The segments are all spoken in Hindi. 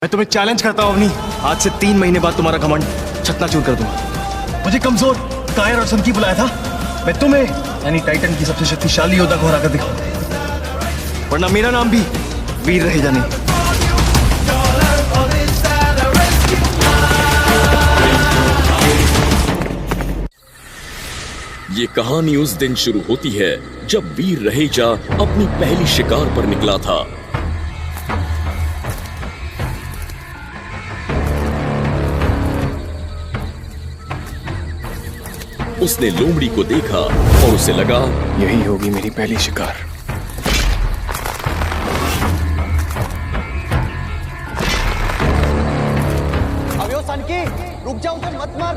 मैं तुम्हें चैलेंज करता हूँ अवनी, आज से 3 महीने बाद तुम्हारा घमंड चकनाचूर कर दूंगा। मुझे कमजोर, कायर और सनकी बुलाया था, मैं तुम्हें यानी टाइटन की सबसे शक्तिशाली योद्धा को हरा कर दिखाऊंगा, वरना मेरा नाम भी वीर रहेगा नहीं। ये कहानी उस दिन शुरू होती है जब वीर रहेजा अपनी पहली शिकार पर निकला था। उसने लोमड़ी को देखा और उसे लगा यही होगी मेरी पहली शिकार। अबे ओ सनकी, रुक जा, उसे मत मार,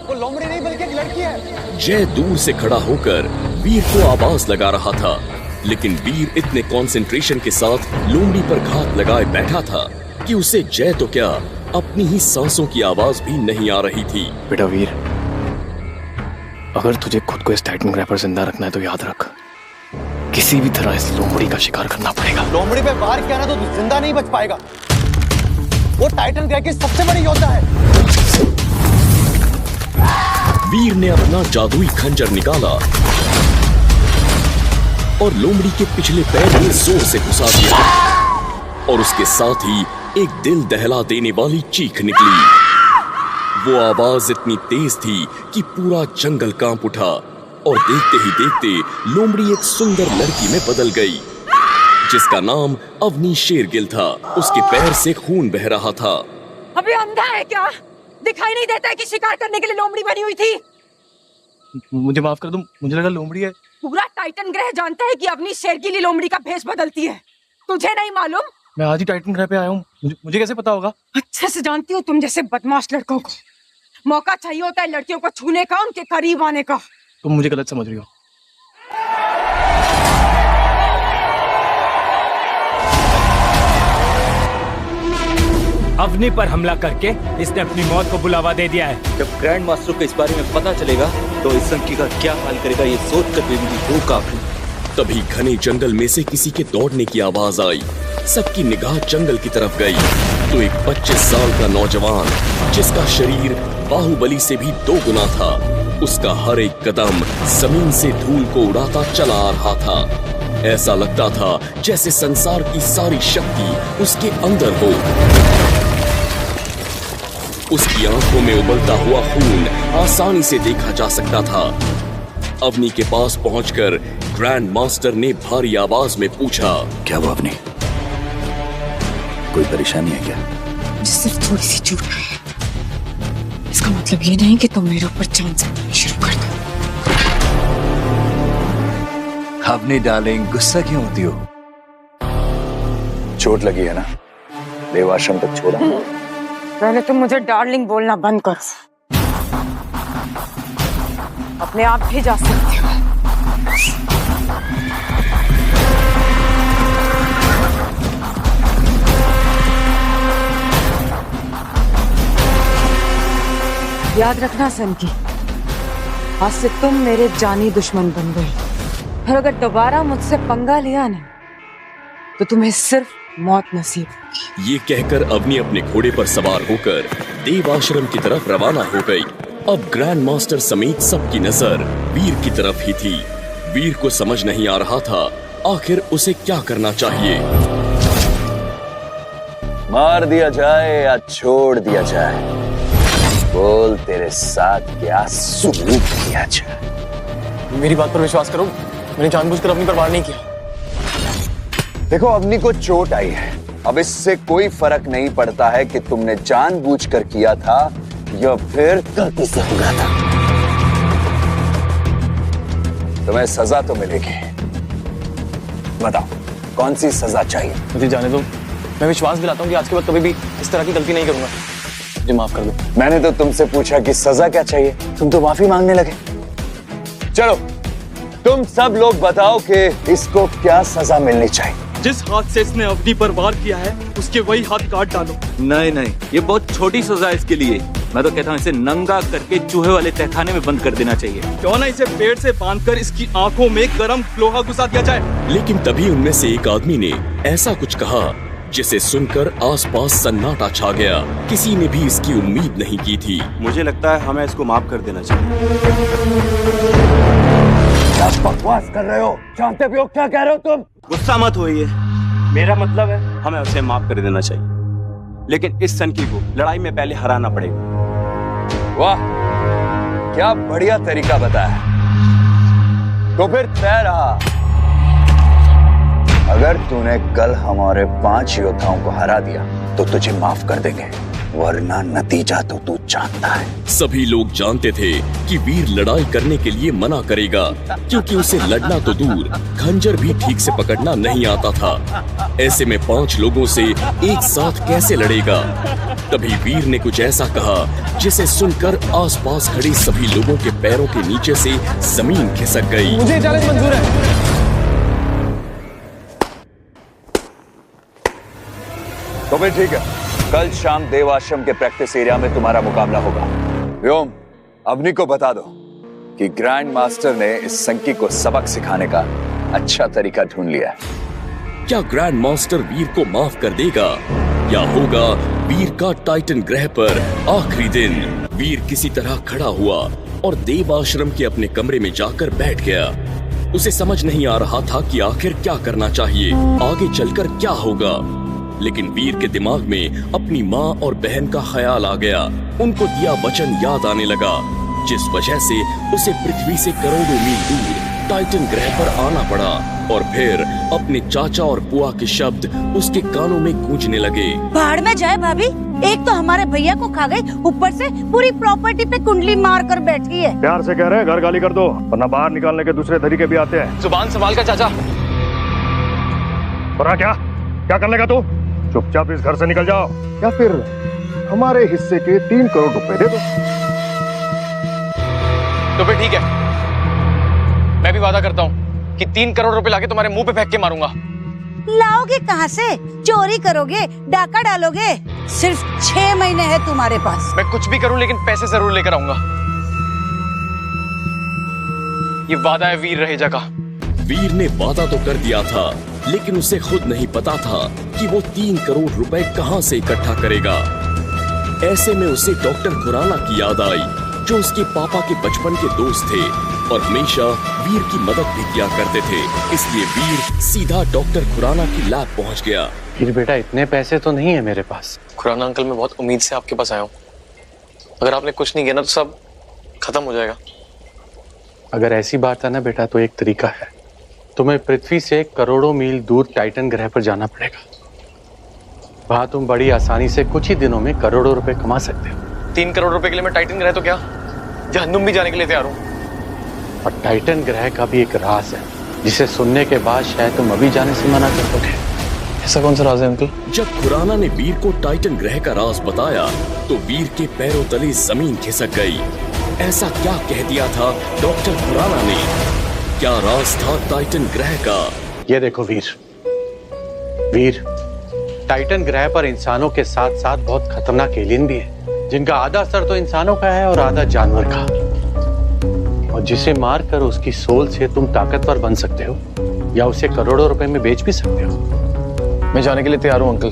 वो लोमड़ी नहीं बल्कि एक लड़की है। जय दूर से खड़ा होकर वीर को आवाज लगा रहा था, लेकिन वीर इतने कंसंट्रेशन के साथ लोमड़ी पर घात लगाए बैठा था कि उसे जय तो क्या अपनी ही सांसों की आवाज भी नहीं आ रही थी। बेटा वीर, अगर तुझे खुद को इस टाइटन ग्रैपर जिंदा रखना है तो याद रख, किसी भी तरह इस लोमड़ी का शिकार करना पड़ेगा। लोमड़ी पे वार किया ना तो तू जिंदा नहीं बच पाएगा। वो टाइटन ग्रह की सबसे बड़ी योद्धा है। वीर ने अपना जादुई खंजर निकाला और लोमड़ी के पिछले पैर में जोर से घुसा दिया और उसके साथ ही एक दिल दहला देने वाली चीख निकली। वो आवाज इतनी तेज थी कि पूरा जंगल कांप उठा और देखते ही देखते लोमड़ी एक सुंदर लड़की में बदल गई, जिसका नाम अवनी शेरगिल था। उसके पैर से खून बह रहा था। अबे अंधा है क्या? दिखाई नहीं देता है कि शिकार करने के लिए लोमड़ी बनी हुई थी? मुझे माफ कर दो, मुझे लगा लोमड़ी है। पूरा टाइटन ग्रह जानता है कि अवनी शेरगिल लोमड़ी का भेष बदलती है। तुझे नहीं मालूम? मैं आज ही टाइटन ग्रह पे आया हूँ, मुझे कैसे पता होगा? अच्छे से जानती हूँ तुम जैसे बदमाश लड़कों को मौका चाहिए होता है लड़कियों को छूने का, उनके करीब आने का। तुम मुझे गलत समझ रही हो। अवनी पर हमला करके इसने अपनी मौत को बुलावा दे दिया है। जब ग्रैंड मास्टर को इस बारे में पता चलेगा तो इस संकी का क्या हाल करेगा, ये सोच कर भी मेरी भूख कांप रही। तभी घने जंगल में से किसी के दौड़ने की आवाज आई। सबकी निगाह जंगल की तरफ गई तो एक 25 साल का नौजवान, जिसका शरीर बाहुबली से भी 2 गुना था, उसका हर एक कदम जमीन से धूल को उड़ाता चला आ रहा था। ऐसा लगता था जैसे संसार की सारी शक्ति उसके अंदर हो। उसकी आंखों में उबलता हुआ खून आसानी से देखा जा सकता था। अवनी के पास पहुंचकर ग्रैंड मास्टर ने भारी आवाज में पूछा, क्या हुआ अवनी? कोई परेशानी है क्या? मुझे सिर्फ थोड़ी सी चोट आई है, इसका मतलब ये नहीं कि तुम मेरे ऊपर जान से शुरू कर दो। अवनी डार्लिंग, गुस्सा क्यों होती हो? चोट लगी है ना, देवाश्रम तक छोड़ा। पहले तुम मुझे डार्लिंग बोलना बंद करो। अपने आप भी जा सकते हो। याद रखना सनकी, आज से तुम मेरे जानी दुश्मन बन गई, और अगर दोबारा मुझसे पंगा लिया ना तो तुम्हें सिर्फ मौत नसीब होगी। ये कहकर अवनी अपने घोड़े पर सवार होकर देव आश्रम की तरफ रवाना हो गई। अब ग्रैंड मास्टर समेत सबकी नजर वीर की तरफ ही थी। वीर को समझ नहीं आ रहा था आखिर उसे क्या करना चाहिए। मार दिया जाए या छोड़ दिया जाए, बोल तेरे साथ क्या सुलूक किया जाए। मेरी बात पर विश्वास करो, मैंने जानबूझकर अपनी पर वार नहीं किया। देखो, अवनी को चोट आई है, अब इससे कोई फर्क नहीं पड़ता है कि तुमने जानबूझकर किया था या फिर गलती से हो गया था। तुम्हें सजा तो मिलेगी। बताओ, कौन सी सजा चाहिए? मुझे जाने दो, मैं विश्वास दिलाता हूँ कि आज के बाद कभी भी इस तरह की गलती नहीं करूंगा। मुझे माफ कर दो। मैंने तो तुमसे पूछा कि सजा क्या चाहिए, तुम तो माफी मांगने लगे। चलो, तुम सब लोग बताओ कि इसको क्या सजा मिलनी चाहिए। जिस हाथ से इसने अवनी पर वार किया है उसके वही हाथ काट डालो। नहीं, ये बहुत छोटी सजा है इसके लिए। मैं तो कहता हूँ इसे नंगा करके चूहे वाले तहखाने में बंद कर देना चाहिए। क्यों ना इसे पेड़ से बांधकर इसकी आंखों में गरम लोहा घुसा दिया जाए। लेकिन तभी उनमें से एक आदमी ने ऐसा कुछ कहा जिसे सुनकर आसपास सन्नाटा छा गया। किसी ने भी इसकी उम्मीद नहीं की थी। मुझे लगता है हमें इसको माफ कर देना चाहिए। क्या बकवास कर रहे हो? जानते भी हो क्या कह रहे हो तुम? गुस्सा मत होइए, मेरा मतलब है हमें उसे माफ कर देना चाहिए, लेकिन इस सनकी को लड़ाई में पहले हराना पड़ेगा। वाह, क्या बढ़िया तरीका बताया। तो फिर तय रहा, अगर तूने कल हमारे 5 योद्धाओं को हरा दिया तो तुझे माफ कर देंगे, वरना नतीजा तो तू जानता है। सभी लोग जानते थे कि वीर लड़ाई करने के लिए मना करेगा, क्योंकि उसे लड़ना तो दूर, खंजर भी ठीक से पकड़ना नहीं आता था। ऐसे में 5 लोगों से एक साथ कैसे लड़ेगा? तभी वीर ने कुछ ऐसा कहा जिसे सुनकर आसपास खड़े सभी लोगों के पैरों के नीचे से जमीन खिसक गई। मुझे चैलेंज मंजूर है। तो फिर ठीक है, कल शाम देव आश्रम के प्रैक्टिस एरिया में तुम्हारा मुकाबला होगा। व्योम, अवनी को बता दो कि ग्रैंड मास्टर ने इस संकी को सबक सिखाने का अच्छा तरीका ढूंढ लिया है। क्या ग्रैंड मास्टर वीर को माफ कर देगा, या होगा वीर का टाइटन ग्रह पर आखिरी दिन? वीर किसी तरह खड़ा हुआ और देव आश्रम के अपने कमरे में जाकर बैठ गया। उसे समझ नहीं आ रहा था कि आखिर क्या करना चाहिए, आगे चलकर क्या होगा। लेकिन वीर के दिमाग में अपनी माँ और बहन का ख्याल आ गया। उनको दिया वचन याद आने लगा, जिस वजह से उसे पृथ्वी से करोड़ों मील दूर टाइटन ग्रह पर आना पड़ा। और फिर अपने चाचा और बुआ के शब्द उसके कानों में गूंजने लगे। बाढ़ में जाए भाभी, एक तो हमारे भैया को खा गई, ऊपर से पूरी प्रॉपर्टी पे कुंडली मार कर बैठी है। प्यार से कह रहे हैं घर गाली कर दो, वरना बाहर निकालने के दूसरे तरीके भी आते हैं। जुबान संभाल कर चाचा। और क्या करने का तू? चुपचाप इस घर से निकल जाओ, या फिर हमारे हिस्से के 3 करोड़ रुपए दे दो। तो फिर ठीक है, मैं भी वादा करता हूँ कि 3 करोड़ रुपए लाके तुम्हारे मुंह पे फेंक के मारूंगा। लाओगे कहाँ से? चोरी करोगे, डाका डालोगे? सिर्फ 6 महीने है तुम्हारे पास। मैं कुछ भी करूं लेकिन पैसे जरूर लेकर आऊंगा। ये वादा है वीर रहेजा का। वीर ने वादा तो कर दिया था, लेकिन उसे खुद नहीं पता था कि वो 3 करोड़ रुपए कहां से इकट्ठा करेगा। ऐसे में उसे डॉक्टर खुराना की याद आई, जो उसके पापा के बचपन के दोस्त थे और हमेशा वीर की मदद भी किया करते थे। इसलिए वीर सीधा डॉक्टर खुराना की लैब पहुंच गया। वीर बेटा, इतने पैसे तो नहीं है मेरे पास। खुराना अंकल, मैं बहुत उम्मीद से आपके पास आया हूँ। अगर आपने कुछ नहीं किया ना तो सब खत्म हो जाएगा। अगर ऐसी बात है ना बेटा, तो एक तरीका है। तुम्हें पृथ्वी से करोड़ों मील दूर टाइटन ग्रह पर जाना पड़ेगा। वहां तुम बड़ी आसानी से कुछ ही दिनों में करोड़ों रुपए कमा सकते हो। 3 करोड़ रुपए के लिए मैं टाइटन ग्रह तो क्या, जहन्नुम भी जाने के लिए तैयार हूँ। और टाइटन ग्रह का भी एक राज है, जिसे सुनने के बाद शायद तुम अभी जाने से मना कर दोगे। ऐसा कौन सा राज है अंकल? जब खुराना ने वीर को टाइटन ग्रह का राज बताया तो वीर के पैरों तले जमीन खिसक गई। ऐसा क्या कह दिया था डॉक्टर खुराना ने? क्या राज था टाइटन ग्रह का? ये देखो वीर, टाइटन ग्रह पर इंसानों के साथ साथ बहुत खतरनाक एलियन भी है, जिनका आधा सर तो इंसानों का है और आधा जानवर का, और जिसे मार कर उसकी सोल से तुम ताकतवर बन सकते हो या उसे करोड़ों रुपए में बेच भी सकते हो। मैं जाने के लिए तैयार हूँ अंकल,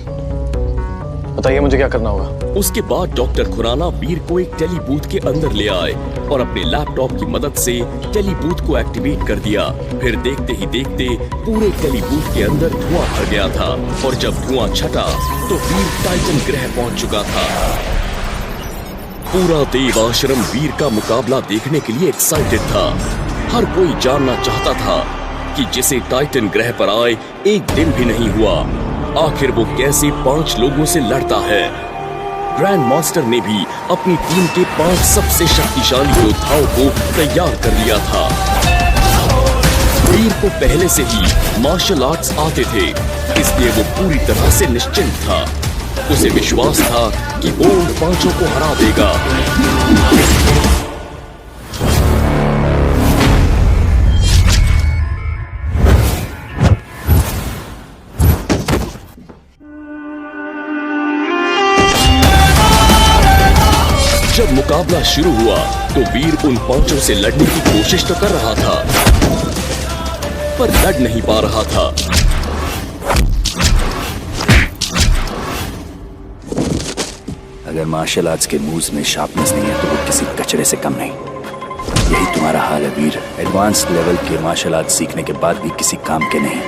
बताइए मुझे क्या करना होगा। उसके बाद डॉक्टर खुराना वीर को एक टेलीबूथ के अंदर ले आए और अपने लैपटॉप की मदद से टेलीबूथ को एक्टिवेट कर दिया। फिर देखते ही देखते पूरे टेलीबूथ के अंदर धुआं भर गया था, और जब धुआं छटा तो वीर टाइटन ग्रह पहुंच चुका था। पूरा देव आश्रम वीर का मुकाबला देखने के लिए एक्साइटेड था। हर कोई जानना चाहता था कि जिसे टाइटन ग्रह पर आए 1 दिन भी नहीं हुआ, आखिर वो कैसे 5 लोगों से लड़ता है। ग्रैंड मास्टर ने भी अपनी टीम के 5 सबसे शक्तिशाली योद्धाओं को तैयार कर लिया था। वीर को पहले से ही मार्शल आर्ट्स आते थे, इसलिए वो पूरी तरह से निश्चिंत था। उसे विश्वास था कि वो उन 5 को हरा देगा। जब मुकाबला शुरू हुआ तो वीर उन 5 से लड़ने की कोशिश तो कर रहा था, पर लड़ नहीं पा रहा था। अगर मार्शल आर्ट्स के मूव्स में शार्पनेस नहीं है तो वो किसी कचरे से कम नहीं। यही तुम्हारा हाल है वीर। एडवांस लेवल के मार्शल आर्ट्स सीखने के बाद भी किसी काम के नहीं।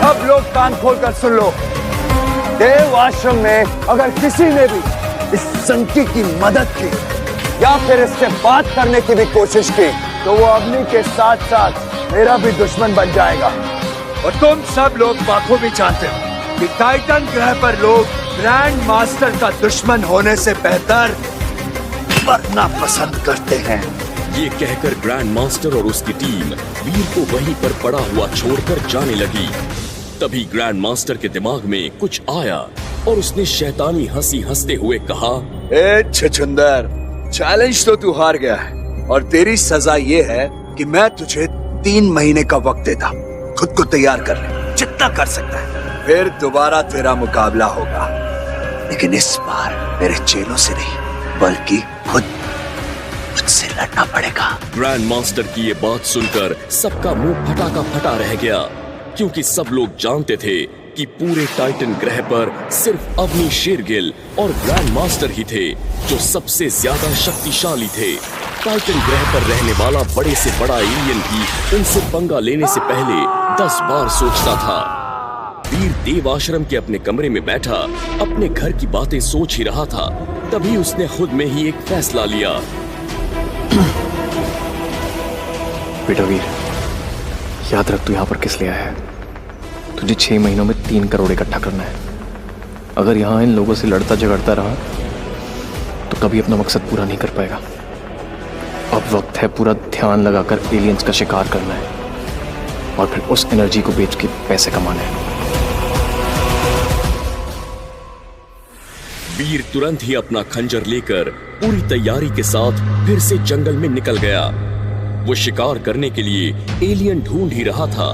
सब लोग कान खोलकर सुन लो। देव आश्रम में अगर किसी ने भी इस संकी की मदद की या फिर इससे बात करने की भी कोशिश की तो वो अग्नि के साथ साथ मेरा भी दुश्मन बन जाएगा। और तुम सब लोग बखूबी जानते हो कि टाइटन ग्रह पर लोग ग्रैंड मास्टर का दुश्मन होने से बेहतर मरना पसंद करते हैं। ये कहकर ग्रैंड मास्टर और उसकी टीम वीर को वहीं पर पड़ा हुआ छोड़कर जाने लगी। तभी ग्रैंड मास्टर के दिमाग में कुछ आया और उसने शैतानी हंसी हंसते हुए कहा, ए छछुंदर, चैलेंज तो तू हार गया है और तेरी सजा ये है कि मैं तुझे 3 महीने का वक्त देता। खुद को तैयार कर ले, जितना कर सकता है, फिर दोबारा तेरा मुकाबला होगा। लेकिन इस बार मेरे चेलों से नहीं बल्कि खुद मुझसे लड़ना पड़ेगा। ग्रैंड मास्टर की ये बात सुनकर सबका मुंह फटा का फटा रह गया, क्योंकि सब लोग जानते थे कि पूरे टाइटन ग्रह पर सिर्फ अवनी शेरगिल और ग्रैंड मास्टर ही थे जो सबसे ज्यादा शक्तिशाली थे। टाइटन ग्रह पर रहने वाला बड़े से बड़ा एलियन भी उनसे पंगा लेने से पहले 10 बार सोचता था। वीर देव आश्रम के अपने कमरे में बैठा अपने घर की बातें सोच ही रहा था। तभी उसने खुद में ही एक फैसला लिया। बेटा वीर, याद रख तू यहाँ पर किस लिए आया है। तुझे 6 महीनों में 3 करोड़ इकट्ठा करना है। अगर यहाँ इन लोगों से लड़ता झगड़ता रहा तो कभी अपना मकसद पूरा नहीं कर paएगा। अब वक्त है पूरा ध्यान लगाकर एलियंस का शिकार करना है और फिर उस एनर्जी को बेच के पैसे कमाना है। वीर तुरंत ही अपना खंजर लेकर पूरी तैयारी के साथ फिर से जंगल में निकल गया। वो शिकार करने के लिए एलियन ढूंढ ही रहा था।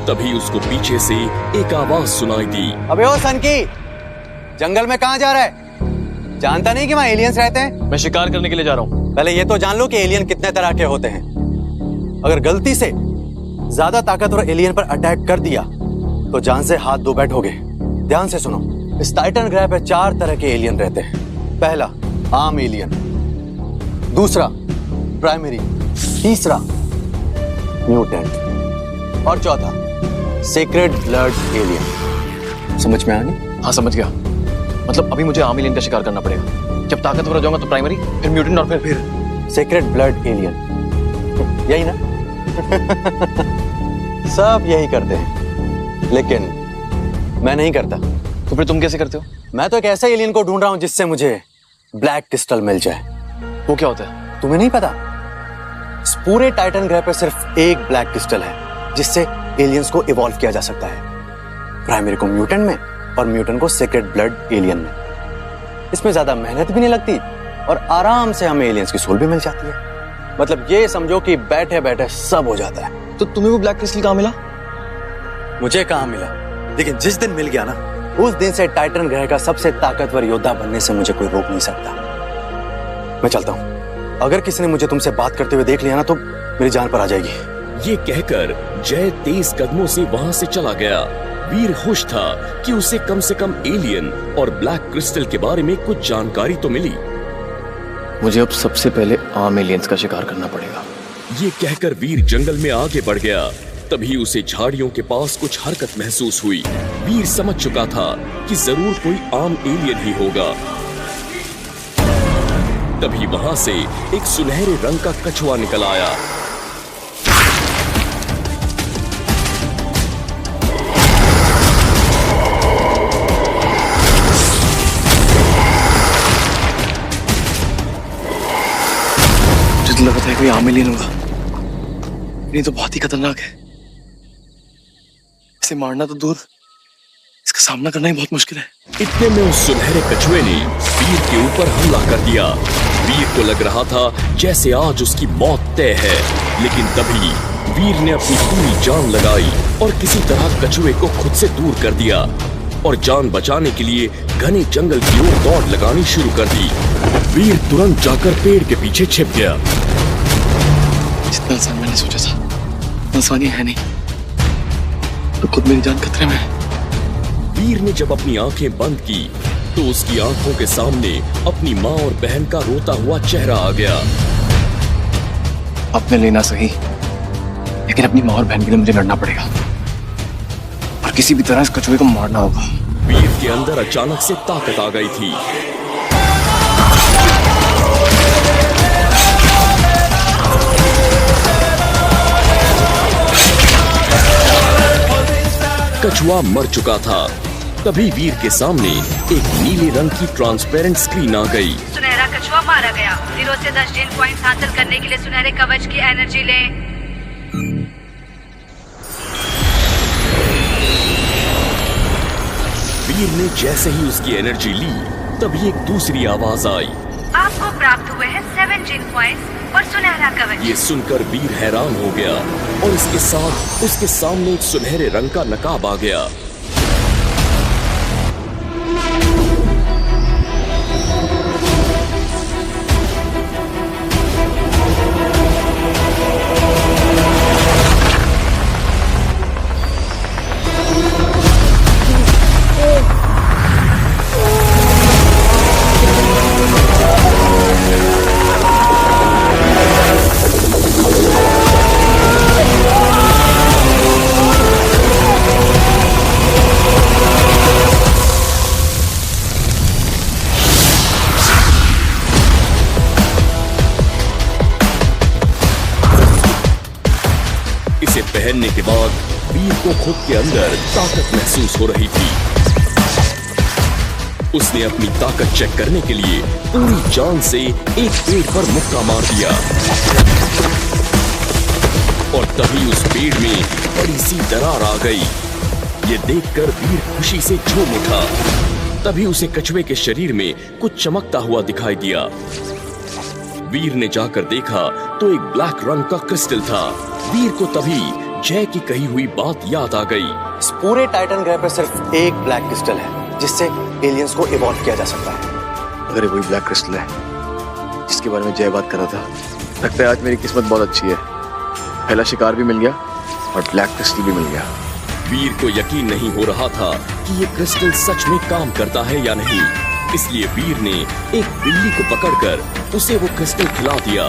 तभी उसको पीछे से एक आवाज सुनाई दी। अबे ओ सनकी, जंगल में कहाँ जा रहा है? जानता नहीं कि वहाँ एलियंस रहते हैं? मैं शिकार करने के लिए जा रहा हूँ। पहले ये तो जान लो कि एलियन कितने तरह के होते हैं। अगर गलती से ज्यादा ताकतवर एलियन पर अटैक कर दिया तो जान से हाथ धो बैठोगे। ध्यान से सुनो, इस टाइटन ग्रह पे 4 तरह के एलियन रहते हैं। पहला आम एलियन, दूसरा प्राइमरी, तीसरा म्यूटेंट और चौथा सीक्रेट ब्लड एलियन। समझ में आ गई? हाँ समझ गया। मतलब अभी मुझे आम एलियन का शिकार करना पड़ेगा। जब ताकतवर हो जाऊंगा तो प्राइमरी, फिर म्यूटेंट और फिर सीक्रेट ब्लड एलियन। यही ना? सब यही करते हैं, लेकिन मैं नहीं करता। तो फिर तुम कैसे करते हो? मैं तो एक ऐसे एलियन को ढूंढ रहा हूं जिससे मुझे ब्लैक क्रिस्टल मिल जाए। वो क्या होता है? तुम्हें नहीं पता? इस पूरे टाइटन ग्रह पे सिर्फ एक ब्लैक क्रिस्टल है जिससे एलियंस को इवॉल्व किया जा सकता है। प्राइमरी को म्यूटेंट में और म्यूटेंट को सीक्रेट ब्लड एलियन में। इसमें ज्यादा मेहनत भी नहीं लगती और आराम से हमें एलियंस की सोल भी मिल जाती है। मतलब ये समझो कि बैठे बैठे सब हो जाता है। तो तुम्हें वो ब्लैक क्रिस्टल कहाँ मिला? मुझे कहाँ मिला, लेकिन जिस दिन मिल गया ना, उस दिन से टाइटन ग्रह का सबसे ताकतवर योद्धा बनने से मुझे कोई रोक नहीं सकता। मैं चलता हूँ। अगर किसी ने मुझे तुमसे बात करते हुए देख लिया ना तो मेरी जान पर आ जाएगी। ये कहकर जय तेज कदमों से वहां से चला गया। वीर खुश था कि उसे कम से कम एलियन और ब्लैक क्रिस्टल के बारे में कुछ जानकारी तो मिली। मुझे अब सबसे पहले आम एलियंस का शिकार करना पड़ेगा। ये कहकर वीर जंगल में आगे बढ़ गया। तभी उसे झाड़ियों के पास कुछ हरकत महसूस हुई। वीर समझ चुका था कि जरूर कोई आम एलियन ही होगा। तभी वहां से एक सुनहरे रंग का कछुआ निकल आया। मुझे लगता है कोई आम एलियन होगा। ये तो बहुत ही खतरनाक है। इसे मारना तो दूर, इसका सामना करना ही बहुत मुश्किल है। इतने में उस सुनहरे कछुए ने वीर के ऊपर हमला कर दिया। वीर को लग रहा था जैसे आज उसकी मौत तय है, लेकिन तभी वीर ने अपनी पूरी जान लगाई और किसी तरह कछुए को खुद से दूर कर दिया और जान बचाने के लिए घने जंगल की ओर दौड़ लगानी शुरू कर दी। वीर तुरंत जाकर पेड़ के पीछे छिप गया। जितना आसान मैंने सोचा था, आसानी है नहीं तो खुद मेरी जान खतरे में है। वीर ने जब अपनी आंखें बंद की तो उसकी आंखों के सामने अपनी माँ और बहन का रोता हुआ चेहरा आ गया। अपने लेना सही, लेकिन अपनी माँ और बहन के लिए मुझे लड़ना पड़ेगा और किसी भी तरह इस कछुए को मारना होगा। वीर के अंदर अचानक से ताकत आ गई थी। कछुआ मर चुका था। तभी वीर के सामने एक नीले रंग की ट्रांसपेरेंट स्क्रीन आ गई। सुनहरा कछुआ मारा गया। 0 से 10 जिन पॉइंट्स हासिल करने के लिए सुनहरे कवच की एनर्जी लें। वीर ने जैसे ही उसकी एनर्जी ली तभी एक दूसरी आवाज आई। आपको प्राप्त हुए हैं 7 जिन पॉइंट्स और सुनहरा कवच। ये सुनकर वीर हैरान हो गया और इसके साथ उसके सामने एक सुनहरे रंग का नकाब आ गया। इसे पहनने के बाद वीर को खुद के अंदर ताकत महसूस हो रही थी। उसने अपनी ताकत चेक करने के लिए पूरी जान से एक पेड़ पर मुक्का मार दिया और तभी उस पेड़ में बड़ी सी दरार आ गई। ये देखकर वीर खुशी से झूम उठा। तभी उसे कछुए के शरीर में कुछ चमकता हुआ दिखाई दिया। वीर ने जाकर देखा तो एक ब्लैक रंग का क्रिस्टल था। वीर को तभी जय की कही हुई बात याद आ गई। इस पूरे टाइटन ग्रह पर सिर्फ एक ब्लैक क्रिस्टल है जिससे एलियंस को इवॉल्व किया जा सकता है। अगर ये वही ब्लैक क्रिस्टल है जिसके बारे में जय बात कर रहा था, लगता है आज मेरी किस्मत बहुत अच्छी है। पहला शिकार भी मिल गया और ब्लैक क्रिस्टल भी मिल गया। वीर को यकीन नहीं हो रहा था कि ये क्रिस्टल सच में काम करता है या नहीं, इसलिए वीर ने एक बिल्ली को पकड़कर उसे वो क्रिस्टल खिला दिया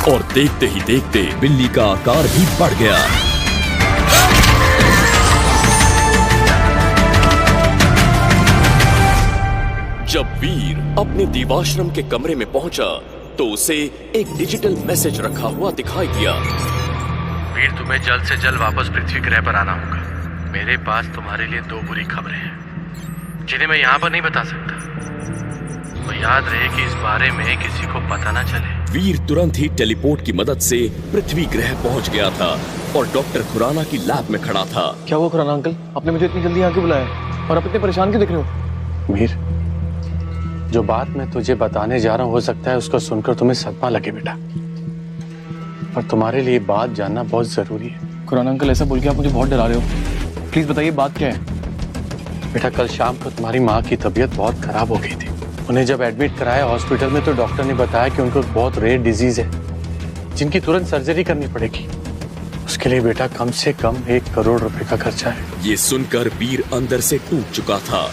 और देखते ही देखते बिल्ली का आकार भी बढ़ गया। जब वीर अपने देवाश्रम के कमरे में पहुंचा तो उसे एक डिजिटल मैसेज रखा हुआ दिखाई दिया। वीर, तुम्हें जल्द से जल्द वापस पृथ्वी ग्रह पर आना होगा। मेरे पास तुम्हारे लिए 2 बुरी खबरें हैं जिन्हें मैं यहाँ पर नहीं बता सकता। तो याद रहे कि इस बारे में किसी को पता ना चले। वीर तुरंत ही टेलीपोर्ट की मदद से पृथ्वी ग्रह पहुंच गया था और डॉक्टर खुराना की लैब में खड़ा था। क्या हुआ खुराना अंकल, आपने मुझे इतनी जल्दी यहाँ क्यों बुलाया और आप इतने परेशान क्यों दिख रहे हो? वीर, जो बात मैं तुझे बताने जा रहा हूँ हो सकता है उसको सुनकर तुम्हें सदमा लगे बेटा, पर तुम्हारे लिए बात जानना बहुत जरूरी है। खुराना अंकल, ऐसा बोल के आप मुझे बहुत डरा रहे हो। प्लीज बताइए बात क्या है। बेटा, कल शाम को तुम्हारी माँ की तबीयत बहुत खराब हो गई थी। उन्हें जब एडमिट कराया हॉस्पिटल में तो डॉक्टर ने बताया कि उनको बहुत रेयर डिजीज है जिनकी तुरंत सर्जरी करनी पड़ेगी। उसके लिए बेटा कम से कम 1 करोड़ रुपए का खर्चा है। ये सुनकर वीर अंदर से टूट चुका था।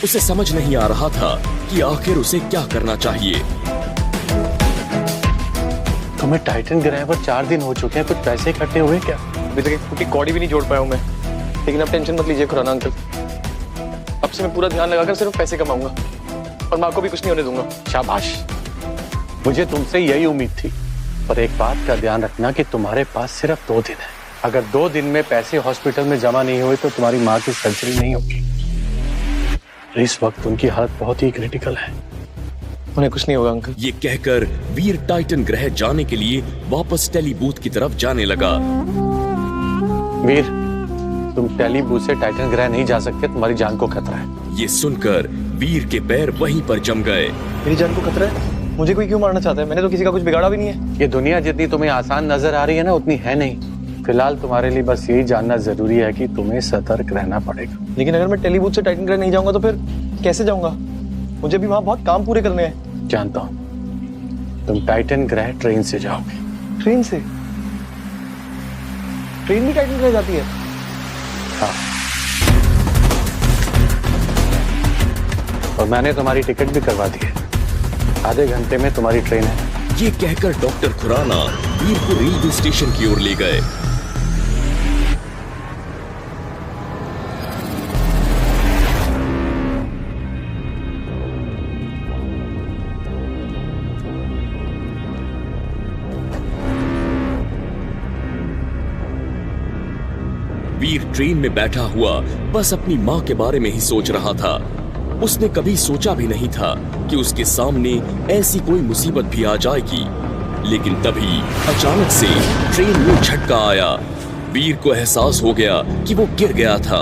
उसे समझ नहीं आ रहा था कि आखिर उसे क्या करना चाहिए। तुम्हें टाइटन ग्रह पर 4 दिन हो चुके हैं, कुछ पैसे इकट्ठे हुए क्या? अभी तक एक फुटी कौड़ी भी नहीं जोड़ पाया हूँ मैं, लेकिन अब टेंशन मत लीजिए खुराना अंकल। अब से मैं पूरा ध्यान लगाकर सिर्फ पैसे कमाऊंगा और माँ को भी कुछ नहीं होने दूंगा। शाबाश, मुझे तुमसे यही उम्मीद थी। पर एक बात का ध्यान रखना कि तुम्हारे पास सिर्फ 2 दिन है। अगर 2 दिन में पैसे हॉस्पिटल में जमा नहीं हुए तो तुम्हारी माँ की सर्जरी नहीं होगी। इस वक्त उनकी हालत बहुत ही क्रिटिकल है। उन्हें कुछ नहीं होगा अंकल। ये कहकर वीर टाइटन ग्रह जाने के लिए वापस टेलीबूथ की तरफ जाने लगा। वीर, तुम टेलीबूथ से टाइटन ग्रह नहीं जा सकते, तुम्हारी जान को खतरा है। ये सुनकर वीर के पैर वहीं पर जम गए। मेरी जान को खतरा है? मुझे कोई क्यों मारना चाहता है? मैंने तो किसी का कुछ बिगाड़ा भी नहीं है। ये दुनिया जितनी तुम्हें आसान नजर आ रही है ना, उतनी है नहीं। फिलहाल तुम्हारे लिए बस यही जानना जरूरी है कि तुम्हें सतर्क रहना पड़ेगा। लेकिन अगर मैं टेलीबूथ से टाइटन ग्रह नहीं जाऊंगा तो फिर कैसे जाऊंगा? मुझे भी वहाँ बहुत काम पूरे करने हैं। जानता हूँ, तुम टाइटन ग्रह ट्रेन से जाओगे, ट्रेन से? ट्रेन भी टाइटन ग्रह जाती है? हाँ। और मैंने तुम्हारी टिकट भी करवा दी है। आधे घंटे में तुम्हारी ट्रेन है। ये कहकर डॉक्टर खुराना वीर को रेलवे स्टेशन की ओर ले गए। वीर ट्रेन में बैठा हुआ बस अपनी मां के बारे में ही सोच रहा था। उसने कभी सोचा भी नहीं था कि उसके सामने ऐसी कोई मुसीबत भी आ जाएगी। लेकिन तभी अचानक से ट्रेन में झटका आया। वीर को एहसास हो गया कि वो गिर गया था।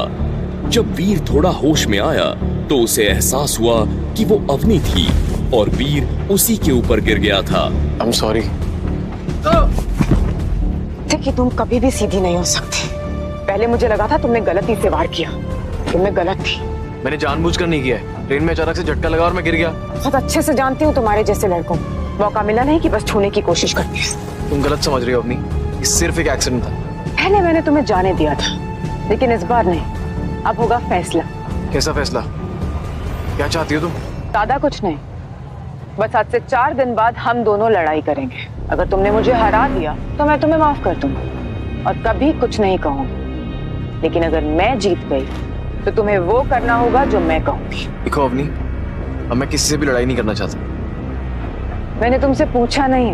जब वीर थोड़ा होश में आया तो उसे एहसास हुआ कि वो अवनी थी और वीर उसी के ऊपर गिर गया था। I'm sorry। कि तुम कभी भी सीधी नहीं हो सकती। पहले मुझे लगा था तुमने गलती से वार किया, तुमने गलत थी। मैंने जानबूझकर नहीं किया है। ट्रेन में अचानक से झटका लगा और मैं गिर गया। बहुत अच्छे से जानती हूँ तुम्हारे जैसे लड़कों मौका मिला नहीं कि बस छूने की कोशिश करती है। तुम गलत समझ रही हो अवनी, ये सिर्फ एक एक्सीडेंट था। पहले मैंने तुम्हें जाने दिया था, लेकिन इस बार नहीं। अब होगा फैसला। कैसा फैसला? क्या चाहती हो तुम? ज्यादा कुछ नहीं, बस आज से 4 दिन बाद हम दोनों लड़ाई करेंगे। अगर तुमने मुझे हरा दिया तो मैं तुम्हें माफ कर दूंगा और कभी कुछ नहीं कहूंगी। लेकिन अगर मैं जीत गई तो तुम्हें वो करना होगा जो मैं कहूंगी। देखो अवनी, अब मैं किसी से भी लड़ाई नहीं करना चाहता। मैंने तुमसे पूछा नहीं,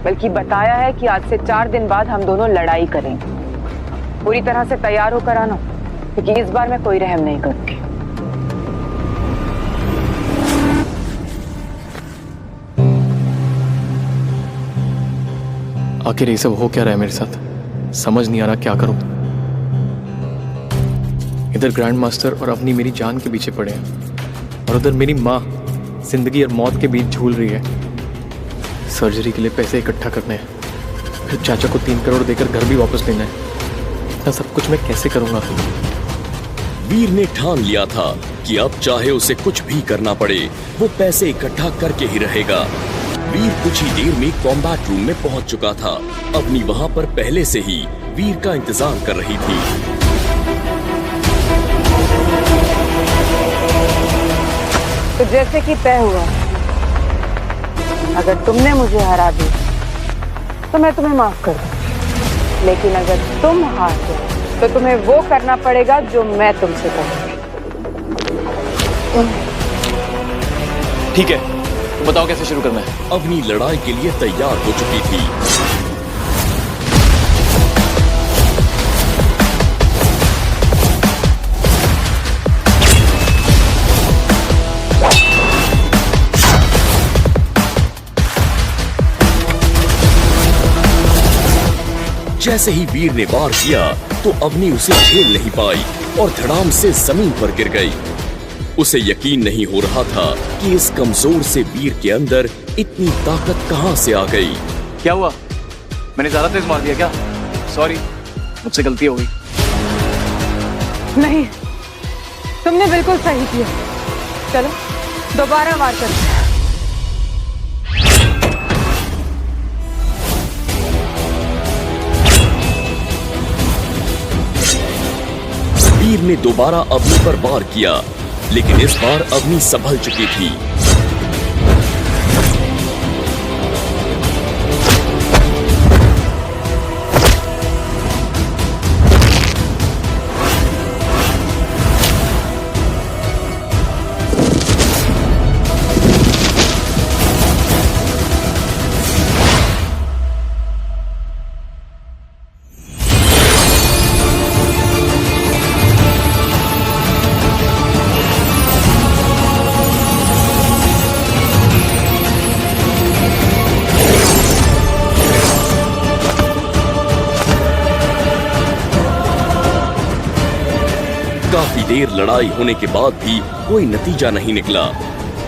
बल्कि बताया है कि आज से 4 दिन बाद हम दोनों लड़ाई करेंगे। पूरी तरह से तैयार होकर आना, क्योंकि इस बार मैं कोई रहम नहीं करूंगी। आखिर ये सब हो क्या रहा है मेरे साथ? समझ नहीं आ रहा क्या करूं। इधर ग्रैंड मास्टर और अवनी मेरी जान के पीछे पड़े हैं और उधर मेरी माँ जिंदगी और मौत के बीच झूल रही है। सर्जरी के लिए पैसे इकट्ठा करने हैं, फिर चाचा को 3 करोड़ देकर घर भी वापस लेना है। इतना सब कुछ मैं कैसे करूंगा? वीर ने ठान लिया था कि अब चाहे उसे कुछ भी करना पड़े, वो पैसे इकट्ठा करके ही रहेगा। वीर कुछ ही देर में कॉम्बैट रूम में पहुंच चुका था। अवनी वहां पर पहले से ही वीर का इंतजार कर रही थी। तो जैसे कि तय हुआ, अगर तुमने मुझे हरा दिया तो मैं तुम्हें माफ कर दूंगी। लेकिन अगर तुम हार गए तो तुम्हें वो करना पड़ेगा जो मैं तुमसे कहूंगी। ठीक है, बताओ कैसे शुरू करना है? अवनी लड़ाई के लिए तैयार हो चुकी थी। जैसे ही वीर ने वार किया तो अवनी उसे झेल नहीं पाई और धड़ाम से जमीन पर गिर गई। उसे यकीन नहीं हो रहा था कि इस कमजोर से वीर के अंदर इतनी ताकत कहां से आ गई। क्या हुआ? मैंने ज्यादा तेज मार दिया क्या? सॉरी, मुझसे गलती हो गई। नहीं, तुमने बिल्कुल सही किया। चलो दोबारा वार करते हैं। वीर ने दोबारा अवनी पर वार किया, लेकिन इस बार अवनी संभल चुकी थी। काफी देर लड़ाई होने के बाद भी कोई नतीजा नहीं निकला,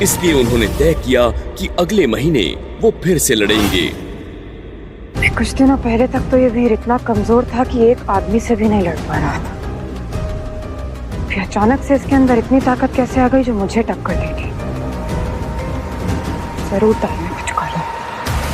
इसलिए उन्होंने तय किया कि अगले महीने वो फिर से लड़ेंगे। कुछ दिनों पहले तक तो ये वीर इतना कमजोर था कि एक आदमी से भी नहीं लड़ पा रहा था। फिर अचानक से इसके अंदर इतनी ताकत कैसे आ गई जो मुझे टक्कर देगी? जरूर टाइम में कुछ करो।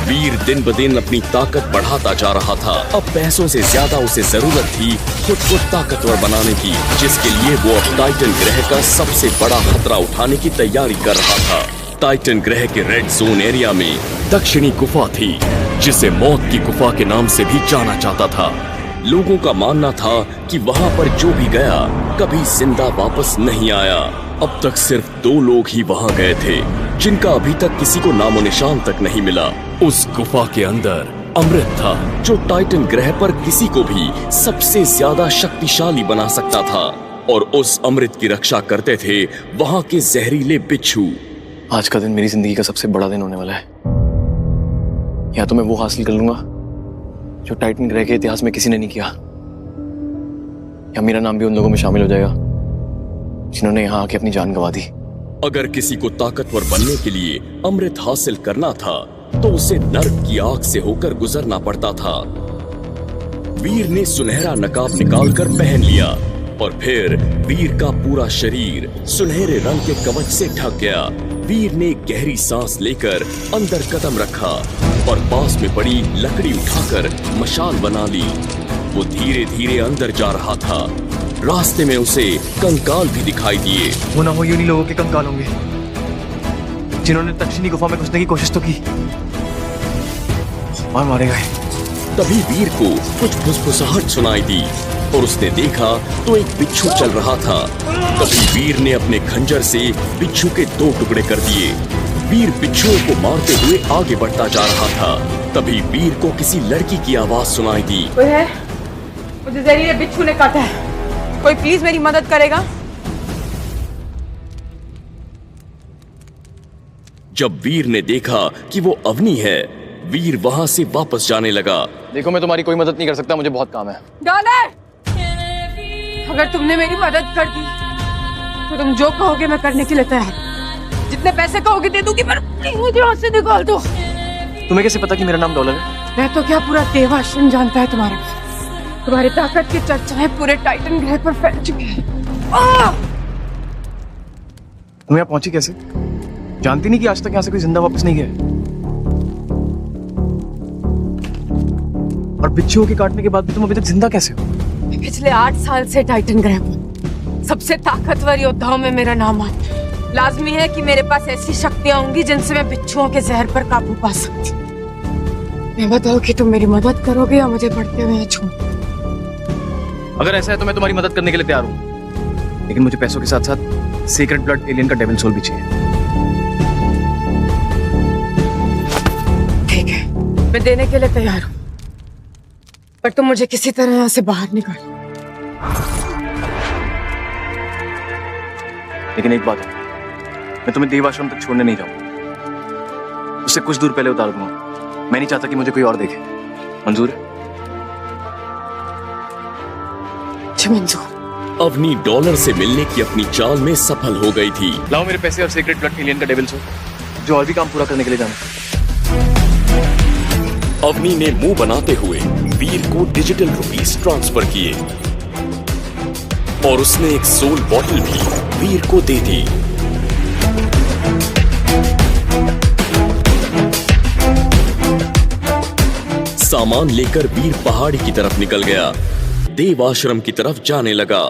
वीर दिन ब दिन अपनी ताकत बढ़ाता जा रहा था। अब पैसों से ज्यादा उसे जरूरत थी खुद को ताकतवर बनाने की, जिसके लिए वो अब टाइटन ग्रह का सबसे बड़ा खतरा उठाने की तैयारी कर रहा था। टाइटन ग्रह के रेड जोन एरिया में दक्षिणी गुफा थी, जिसे मौत की गुफा के नाम से भी जाना जाता था। लोगों का मानना था कि वहां पर जो भी गया कभी जिंदा वापस नहीं आया। अब तक सिर्फ 2 लोग ही वहां गए थे, जिनका अभी तक किसी को नामो निशान तक नहीं मिला। उस गुफा के अंदर अमृत था, जो टाइटन ग्रह पर किसी को भी सबसे ज्यादा शक्तिशाली बना सकता था, और उस अमृत की रक्षा करते थे वहां के जहरीले बिच्छू। आज का दिन मेरी जिंदगी का सबसे बड़ा दिन होने वाला है। या तो मैं वो हासिल कर लूंगा जो टाइटन ग्रह के इतिहास में किसी ने नहीं किया, या मेरा नाम भी उन लोगों में शामिल हो जाएगा जिन्होंने यहाँ आके अपनी जान गंवा दी। अगर किसी को ताकतवर बनने के लिए अमृत हासिल करना था तो उसे नर्क की आग से होकर गुजरना पड़ता था। वीर ने सुनहरा नकाब निकालकर पहन लिया और फिर वीर का पूरा शरीर सुनहरे रंग के कवच से ढक गया। वीर ने गहरी सांस लेकर अंदर कदम रखा और पास में पड़ी लकड़ी उठाकर मशाल बना ली। वो धीरे धीरे अंदर जा रहा था। रास्ते में उसे कंकाल भी दिखाई दिए। वो ना हो यूं लोगों के कंकाल होंगे जिन्होंने दक्षिणी गुफा में घुसने की कोशिश तो की और मारे गए। तभी वीर को कुछ फुसफुसाहट सुनाई दी और उसने देखा तो एक बिच्छू चल रहा था। तभी वीर ने अपने खंजर से बिच्छू के 2 टुकड़े कर दिए। वीर बिच्छुओं को मारते हुए आगे बढ़ता जा रहा था। तभी वीर को किसी लड़की की आवाज सुनाई दी। कोई है? मुझे जहरीले बिच्छू ने काटा है, कोई प्लीज मेरी मदद करेगा? जब वीर ने देखा कि वो अवनी है, वीर वहां से वापस जाने लगा। देखो, मैं तुम्हारी कोई मदद नहीं कर सकता, मुझे बहुत काम है। डॉलर, अगर तुमने मेरी मदद कर दी तो तुम जो कहोगे मैं करने के लिए तैयार। जितने पैसे कहोगे दे दूंगी, पर मुझे यहाँ से निकाल दो। तुम्हें कैसे पता कि मेरा नाम डॉलर है? मैं तो क्या, पूरा देवाश्रम जानता है तुम्हारी ताकत की चर्चाएं पूरे टाइटन ग्रह पर फैल चुकी है। तुम यहाँ पहुंची कैसे? जानती नहीं कि आज तक यहाँ से कोई जिंदा वापस नहीं गया? और बिच्छुओं के काटने के बाद भी तुम अभी तक जिंदा कैसे हो? पिछले 8 साल से टाइटन ग्रह पर सबसे ताकतवर योद्धाओं में मेरा नाम आता। लाजमी है कि मेरे पास ऐसी शक्तियां होंगी जिनसे मैं बिच्छुओं के जहर पर काबू पा सकती। मैं बताओ कि तुम मेरी मदद करोगे या मुझे बढ़ते हुए छोड़? अगर ऐसा है तो मैं तुम्हारी मदद करने के लिए तैयार हूँ, लेकिन मुझे पैसों के साथ साथ सीक्रेट ब्लड एलियन का डेविल सोल भी चाहिए। ठीक है, मैं देने के लिए तैयार हूँ, पर तुम मुझे किसी तरह यहाँ से बाहर निकाल। लेकिन एक बात है, मैं तुम्हें देवाश्रम तक छोड़ने नहीं जाऊंगा, उससे कुछ दूर पहले उतार दूंगा। मैं नहीं चाहता कि मुझे कोई और देखे। मंजूर है? मंजूर। अवनी डॉलर से मिलने की अपनी चाल में सफल हो गई थी। लाओ मेरे पैसे और सीक्रेट ब्लड एलियन का डेविल सोल, जो और भी काम पूरा करने के लिए जाना। अवनी ने मुंह बनाते हुए वीर को डिजिटल रुपीस ट्रांसफर किए और उसने एक सोल बॉटल भी वीर को दे दी। सामान लेकर वीर पहाड़ी की तरफ निकल गया, देव आश्रम की तरफ जाने लगा।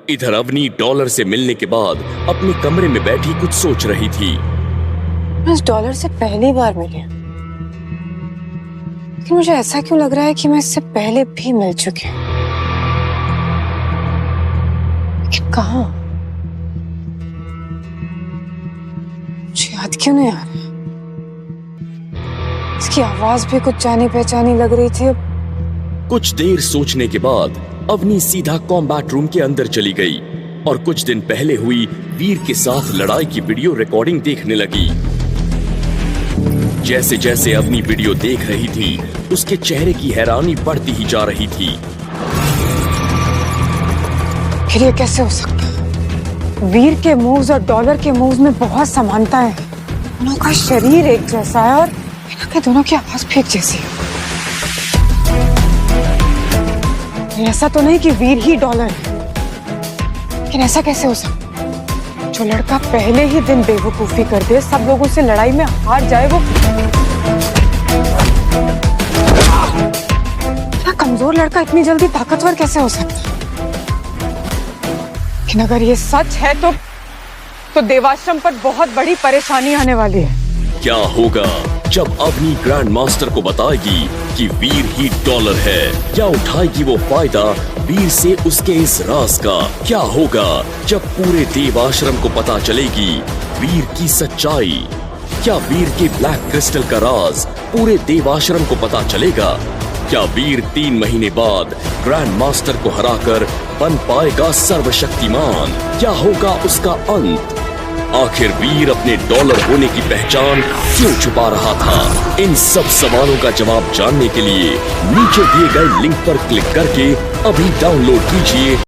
इधर अवनी डॉलर से मिलने के बाद अपने कमरे में बैठी कुछ सोच रही थी। मैं उस डॉलर से पहली बार मिली, लेकिन मुझे ऐसा क्यों लग रहा है कि मैं इससे पहले भी मिल चुकी हूँ। लेकिन कहाँ? मुझे याद क्यों नहीं आ रहा? इसकी आवाज भी कुछ जानी पहचानी लग रही थी। कुछ देर सोचने के बाद अवनी सीधा कॉम्बैट रूम के अंदर चली गई और कुछ दिन पहले हुई वीर के साथ लड़ाई की वीडियो रिकॉर्डिंग देखने लगी। जैसे जैसे अवनी वीडियो देख रही थी, उसके चेहरे की हैरानी बढ़ती ही जा रही थी। फिर ये कैसे हो सकता है? वीर के मूव्स और डॉलर के मूव्स में बहुत समानता है। दोनों का शरीर एक जैसा है और दोनों की आवाज भी एक जैसी है। ऐसा तो नहीं कि वीर ही डॉलर है, लेकिन ऐसा कैसे हो सकता? जो लड़का पहले ही दिन बेवकूफी कर दे, सब लोगों से लड़ाई में हार जाए, वो क्या कमजोर लड़का इतनी जल्दी ताकतवर कैसे हो सकता है? लेकिन अगर ये सच है तो देवाश्रम पर बहुत बड़ी परेशानी आने वाली है। क्या होगा जब अवनी ग्रैंड मास्टर को बताएगी कि वीर ही डॉलर है? क्या उठाएगी वो फायदा वीर से उसके इस राज का? क्या होगा जब पूरे देवाश्रम को पता चलेगी वीर की सच्चाई? क्या वीर के ब्लैक क्रिस्टल का राज पूरे देवाश्रम को पता चलेगा? क्या वीर 3 महीने बाद ग्रैंड मास्टर को हराकर बन पाएगा सर्वशक्तिमान? क्या होगा उसका अंत? आखिर वीर अपने डॉलर होने की पहचान क्यों छुपा रहा था? इन सब सवालों का जवाब जानने के लिए नीचे दिए गए लिंक पर क्लिक करके अभी डाउनलोड कीजिए